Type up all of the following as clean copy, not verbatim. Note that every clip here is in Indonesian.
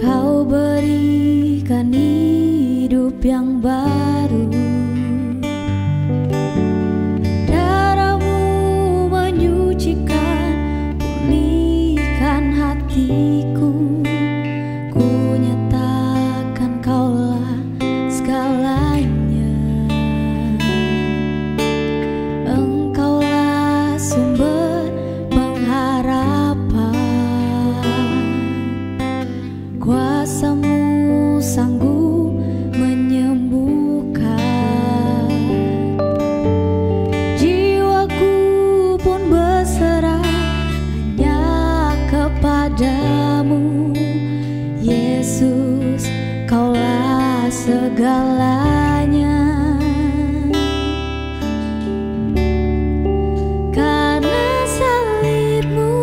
Kau berikan hidup yang baru. Darahmu menyucikan, pulihkan hatiku. Ku nyatakan Kaulah segalanya. Engkaulah sumber pengharapan. Kuasa-Mu sanggup menyembuhkan. Jiwaku pun berserah hanya kepadamu. Yesus, Kaulah segalanya. Karena salib-Mu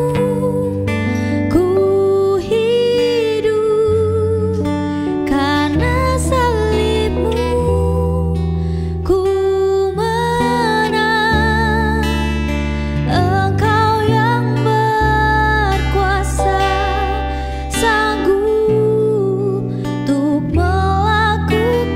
ku hidup. Karena salib-Mu ku menang. Engkau yang berkuasa, sanggup untuk melakukan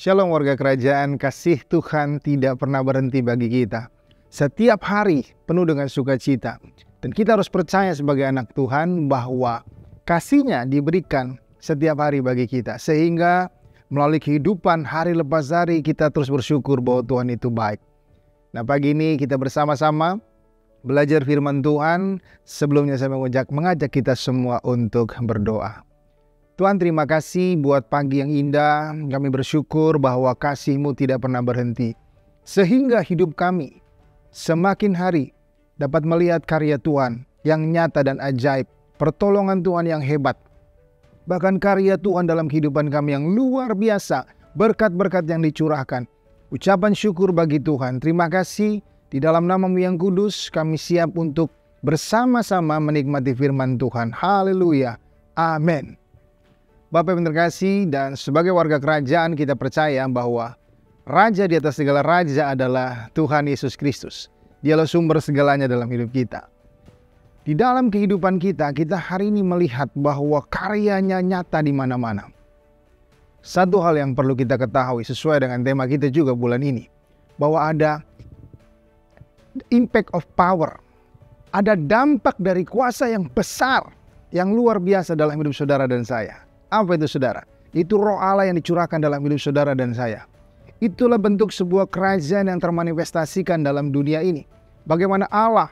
Shalom warga kerajaan, kasih Tuhan tidak pernah berhenti bagi kita. Setiap hari penuh dengan sukacita. Dan kita harus percaya sebagai anak Tuhan bahwa kasih-Nya diberikan setiap hari bagi kita. Sehingga melalui kehidupan hari lepas hari kita terus bersyukur bahwa Tuhan itu baik. Nah, pagi ini kita bersama-sama belajar firman Tuhan. Sebelumnya saya mengajak kita semua untuk berdoa. Tuhan, terima kasih buat pagi yang indah. Kami bersyukur bahwa kasih-Mu tidak pernah berhenti. Sehingga hidup kami semakin hari dapat melihat karya Tuhan yang nyata dan ajaib. Pertolongan Tuhan yang hebat. Bahkan karya Tuhan dalam kehidupan kami yang luar biasa. Berkat-berkat yang dicurahkan. Ucapan syukur bagi Tuhan. Terima kasih. Di dalam nama-Mu yang kudus kami siap untuk bersama-sama menikmati firman Tuhan. Haleluya. Amin. Bapak yang terkasih, dan sebagai warga kerajaan kita percaya bahwa Raja di atas segala raja adalah Tuhan Yesus Kristus. Dialah sumber segalanya dalam hidup kita. Di dalam kehidupan kita, kita hari ini melihat bahwa karyanya nyata di mana-mana. Satu hal yang perlu kita ketahui sesuai dengan tema kita juga bulan ini, bahwa ada impact of power. Ada dampak dari kuasa yang besar, yang luar biasa dalam hidup saudara dan saya. Apa itu saudara? Itu roh Allah yang dicurahkan dalam hidup saudara dan saya. Itulah bentuk sebuah kerajaan yang termanifestasikan dalam dunia ini. Bagaimana Allah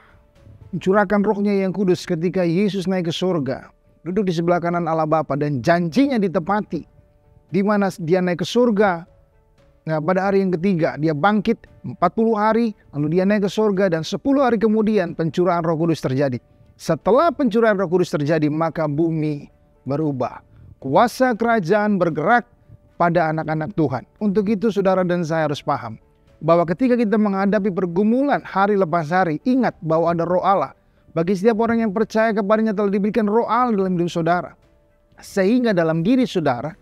mencurahkan rohnya yang kudus ketika Yesus naik ke surga. Duduk di sebelah kanan Allah Bapa dan janjinya ditepati. Di mana dia naik ke surga. Nah, pada hari yang ketiga dia bangkit 40 hari. Lalu dia naik ke surga dan 10 hari kemudian pencurahan roh kudus terjadi. Setelah pencurahan roh kudus terjadi maka bumi berubah. Kuasa kerajaan bergerak pada anak-anak Tuhan. Untuk itu saudara dan saya harus paham bahwa ketika kita menghadapi pergumulan hari lepas hari, ingat bahwa ada roh Allah. Bagi setiap orang yang percaya kepadanya telah diberikan roh Allah dalam hidup saudara. Sehingga dalam diri saudara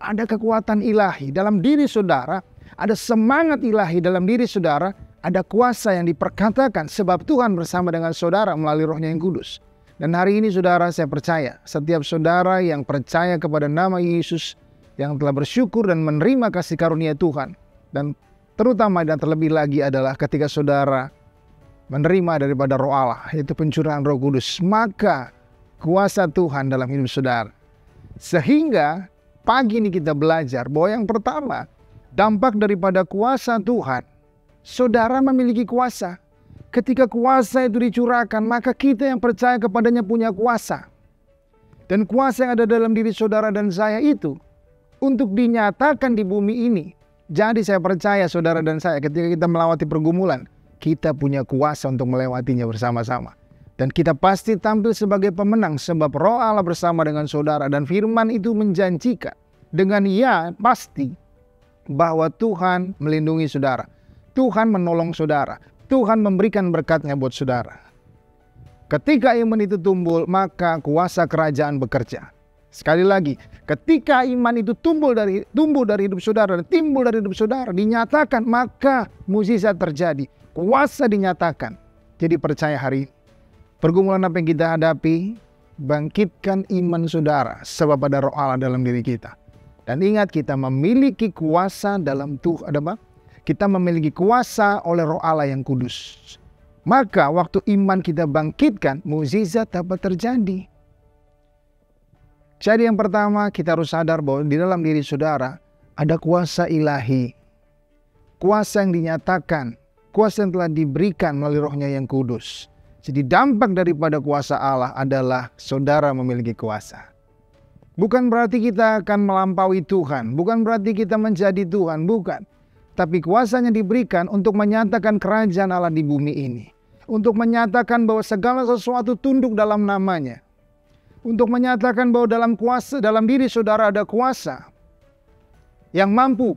ada kekuatan ilahi. Dalam diri saudara ada semangat ilahi. Dalam diri saudara ada kuasa yang diperkatakan sebab Tuhan bersama dengan saudara melalui rohnya yang kudus. Dan hari ini saudara, saya percaya setiap saudara yang percaya kepada nama Yesus, yang telah bersyukur dan menerima kasih karunia Tuhan, dan terutama dan terlebih lagi adalah ketika saudara menerima daripada roh Allah, yaitu pencurahan roh kudus, maka kuasa Tuhan dalam hidup saudara. Sehingga pagi ini kita belajar bahwa yang pertama, dampak daripada kuasa Tuhan, saudara memiliki kuasa. Ketika kuasa itu dicurahkan, maka kita yang percaya kepadanya punya kuasa. Dan kuasa yang ada dalam diri saudara dan saya itu untuk dinyatakan di bumi ini. Jadi saya percaya saudara dan saya ketika kita melewati pergumulan, kita punya kuasa untuk melewatinya bersama-sama. Dan kita pasti tampil sebagai pemenang sebab roh Allah bersama dengan saudara. Dan firman itu menjanjikan dengan ya pasti bahwa Tuhan melindungi saudara. Tuhan menolong saudara. Tuhan memberikan berkat-Nya buat saudara. Ketika iman itu tumbuh, maka kuasa kerajaan bekerja. Sekali lagi, ketika iman itu tumbuh dari hidup saudara, timbul dari hidup saudara, dinyatakan, maka mukjizat terjadi. Kuasa dinyatakan. Jadi percaya hari ini. Pergumulan apa yang kita hadapi, bangkitkan iman saudara, sebab ada roh Allah dalam diri kita. Dan ingat, kita memiliki kuasa dalam Tuhan. Ada apa? Kita memiliki kuasa oleh roh Allah yang kudus. Maka waktu iman kita bangkitkan, mukjizat dapat terjadi. Jadi yang pertama kita harus sadar bahwa di dalam diri saudara ada kuasa ilahi. Kuasa yang dinyatakan, kuasa yang telah diberikan melalui rohnya yang kudus. Jadi dampak daripada kuasa Allah adalah saudara memiliki kuasa. Bukan berarti kita akan melampaui Tuhan. Bukan berarti kita menjadi Tuhan. Bukan. Tapi kuasanya diberikan untuk menyatakan kerajaan Allah di bumi ini. Untuk menyatakan bahwa segala sesuatu tunduk dalam namanya. Untuk menyatakan bahwa dalam diri saudara ada kuasa. Yang mampu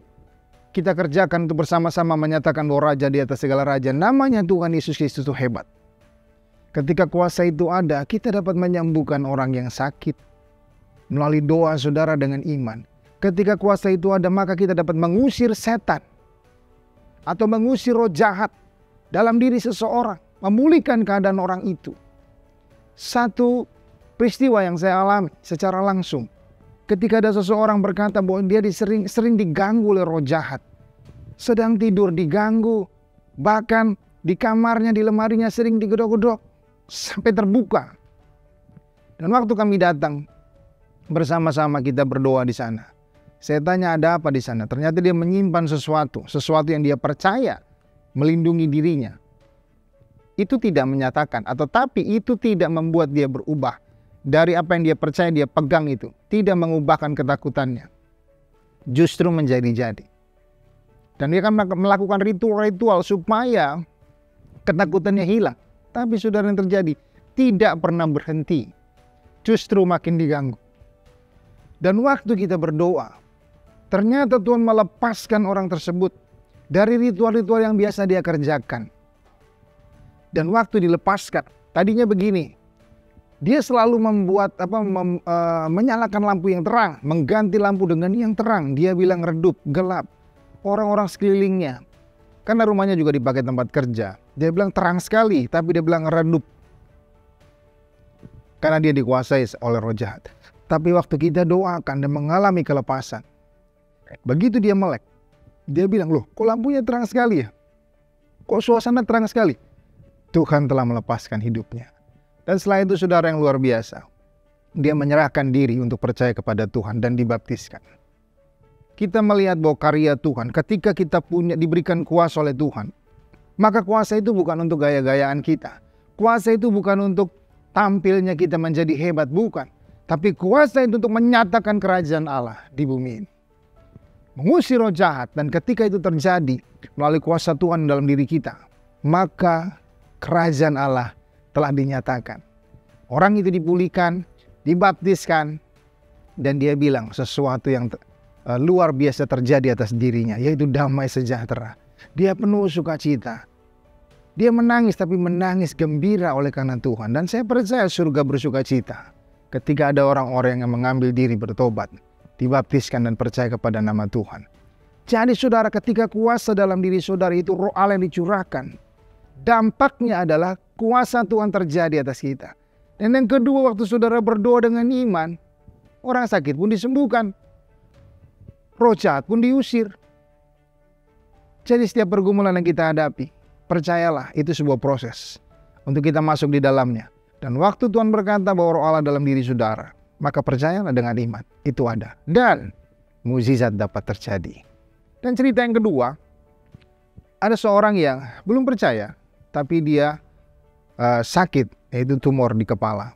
kita kerjakan untuk bersama-sama menyatakan bahwa Raja di atas segala raja. Namanya Tuhan Yesus Kristus itu hebat. Ketika kuasa itu ada, kita dapat menyembuhkan orang yang sakit. Melalui doa saudara dengan iman. Ketika kuasa itu ada, maka kita dapat mengusir setan. Atau mengusir roh jahat dalam diri seseorang, memulihkan keadaan orang itu. Satu peristiwa yang saya alami secara langsung Ketika ada seseorang berkata bahwa dia sering diganggu oleh roh jahat. Sedang tidur diganggu. Bahkan di kamarnya, di lemarinya sering digedok-gedok sampai terbuka. Dan waktu kami datang bersama-sama kita berdoa di sana. Saya tanya ada apa di sana. Ternyata dia menyimpan sesuatu yang dia percaya melindungi dirinya. Itu tidak menyatakan, tapi itu tidak membuat dia berubah dari apa yang dia percaya dia pegang itu. Tidak mengubahkan ketakutannya. Justru menjadi-jadi. Dan dia akan melakukan ritual-ritual supaya ketakutannya hilang. Tapi saudara, yang terjadi tidak pernah berhenti. Justru makin diganggu. Dan waktu kita berdoa, ternyata Tuhan melepaskan orang tersebut dari ritual-ritual yang biasa dia kerjakan. Dan waktu dilepaskan, tadinya begini. Dia selalu menyalakan lampu yang terang, mengganti lampu dengan yang terang. Dia bilang redup, gelap. Orang-orang sekelilingnya, karena rumahnya juga dipakai tempat kerja, dia bilang terang sekali, tapi dia bilang redup. Karena dia dikuasai oleh roh jahat. Tapi waktu kita doakan dan mengalami kelepasan, begitu dia melek, dia bilang, loh kok lampunya terang sekali ya? Kok suasana terang sekali? Tuhan telah melepaskan hidupnya. Dan setelah itu saudara, yang luar biasa, dia menyerahkan diri untuk percaya kepada Tuhan dan dibaptiskan. Kita melihat bahwa karya Tuhan, ketika kita diberikan kuasa oleh Tuhan, maka kuasa itu bukan untuk gaya-gayaan kita. Kuasa itu bukan untuk tampilnya kita menjadi hebat, bukan. Tapi kuasa itu untuk menyatakan kerajaan Allah di bumi ini. Mengusir roh jahat, dan ketika itu terjadi melalui kuasa Tuhan dalam diri kita, maka kerajaan Allah telah dinyatakan. Orang itu dipulihkan, dibaptiskan, dan dia bilang sesuatu yang luar biasa terjadi atas dirinya, yaitu damai sejahtera. Dia penuh sukacita. Dia menangis, tapi menangis gembira oleh karena Tuhan. Dan saya percaya surga bersukacita ketika ada orang-orang yang mengambil diri bertobat, dibaptiskan dan percaya kepada nama Tuhan. Jadi saudara, ketika kuasa dalam diri saudara itu roh Allah yang dicurahkan, dampaknya adalah kuasa Tuhan terjadi atas kita. Dan yang kedua, waktu saudara berdoa dengan iman, orang sakit pun disembuhkan. Roh jahat pun diusir. Jadi setiap pergumulan yang kita hadapi, percayalah itu sebuah proses untuk kita masuk di dalamnya. Dan waktu Tuhan berkata bahwa roh Allah dalam diri saudara, maka percayalah dengan iman, itu ada. Dan mukjizat dapat terjadi. Dan cerita yang kedua, ada seorang yang belum percaya, tapi dia sakit, yaitu tumor di kepala.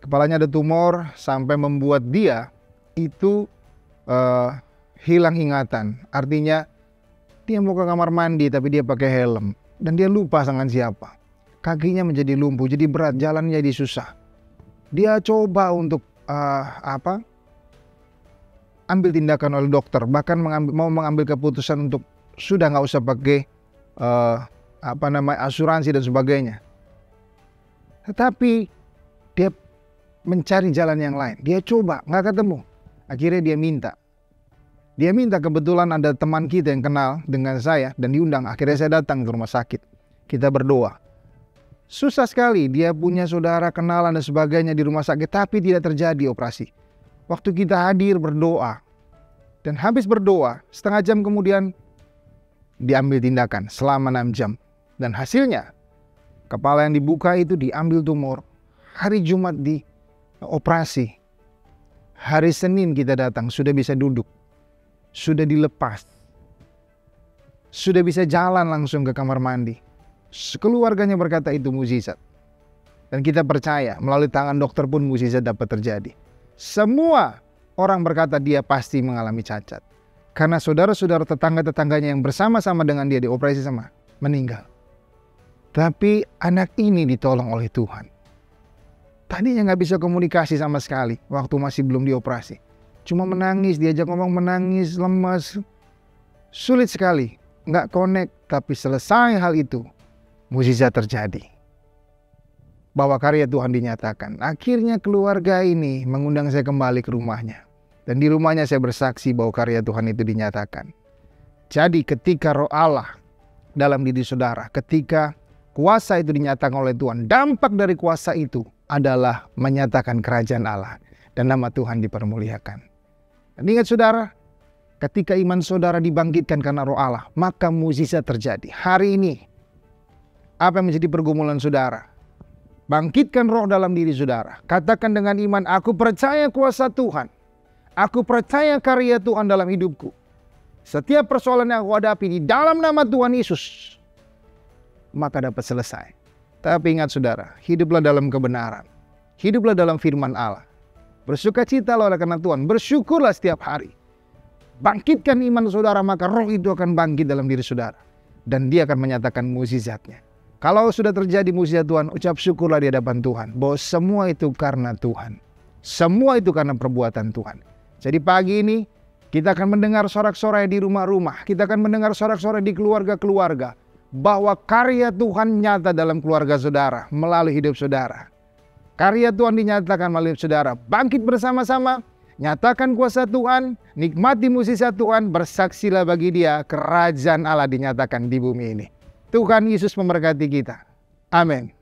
Kepalanya ada tumor sampai membuat dia itu hilang ingatan. Artinya dia mau ke kamar mandi tapi dia pakai helm dan dia lupa dengan siapa. Kakinya menjadi lumpuh, jadi berat, jalannya jadi susah. Dia coba untuk ambil tindakan oleh dokter, bahkan mau mengambil keputusan untuk sudah nggak usah pakai asuransi dan sebagainya. Tetapi dia mencari jalan yang lain. Dia coba, nggak ketemu. Akhirnya dia minta. Kebetulan ada teman kita yang kenal dengan saya dan diundang. Akhirnya saya datang ke rumah sakit. Kita berdoa. Susah sekali, dia punya saudara kenalan dan sebagainya di rumah sakit, tapi tidak terjadi operasi. Waktu kita hadir berdoa, dan habis berdoa, setengah jam kemudian diambil tindakan selama 6 jam. Dan hasilnya, kepala yang dibuka itu diambil tumor. Hari Jumat dioperasi. Hari Senin kita datang, sudah bisa duduk. Sudah dilepas. Sudah bisa jalan langsung ke kamar mandi. Keluarganya berkata itu mukjizat. Dan kita percaya melalui tangan dokter pun mukjizat dapat terjadi. Semua orang berkata dia pasti mengalami cacat. Karena saudara-saudara tetangga-tetangganya yang bersama-sama dengan dia dioperasi sama meninggal. Tapi anak ini ditolong oleh Tuhan. Tadinya nggak bisa komunikasi sama sekali waktu masih belum dioperasi. Cuma menangis, diajak ngomong menangis, lemas. Sulit sekali, nggak connect. Tapi selesai hal itu, mukjizat terjadi. Bahwa karya Tuhan dinyatakan. Akhirnya keluarga ini mengundang saya kembali ke rumahnya. Dan di rumahnya saya bersaksi bahwa karya Tuhan itu dinyatakan. Jadi ketika roh Allah dalam diri saudara, ketika kuasa itu dinyatakan oleh Tuhan, dampak dari kuasa itu adalah menyatakan kerajaan Allah. dan nama Tuhan dipermuliakan. Dan ingat saudara, ketika iman saudara dibangkitkan karena roh Allah, maka mukjizat terjadi. Hari ini, apa yang menjadi pergumulan saudara? Bangkitkan roh dalam diri saudara. Katakan dengan iman, aku percaya kuasa Tuhan. Aku percaya karya Tuhan dalam hidupku. Setiap persoalan yang aku hadapi di dalam nama Tuhan Yesus, maka dapat selesai. Tapi ingat saudara, hiduplah dalam kebenaran. Hiduplah dalam firman Allah. Bersukacitalah oleh karena Tuhan. Bersyukurlah setiap hari. Bangkitkan iman saudara, maka roh itu akan bangkit dalam diri saudara. Dan dia akan menyatakan mukjizatnya. Kalau sudah terjadi mukjizat Tuhan, ucap syukurlah di hadapan Tuhan. Bahwa semua itu karena Tuhan. Semua itu karena perbuatan Tuhan. Jadi pagi ini, kita akan mendengar sorak-sorai di rumah-rumah. Kita akan mendengar sorak-sorai di keluarga-keluarga. Bahwa karya Tuhan nyata dalam keluarga saudara. Melalui hidup saudara. Karya Tuhan dinyatakan melalui saudara. Bangkit bersama-sama. Nyatakan kuasa Tuhan. Nikmati mukjizat Tuhan. Bersaksilah bagi dia. Kerajaan Allah dinyatakan di bumi ini. Tuhan Yesus memberkati kita. Amin.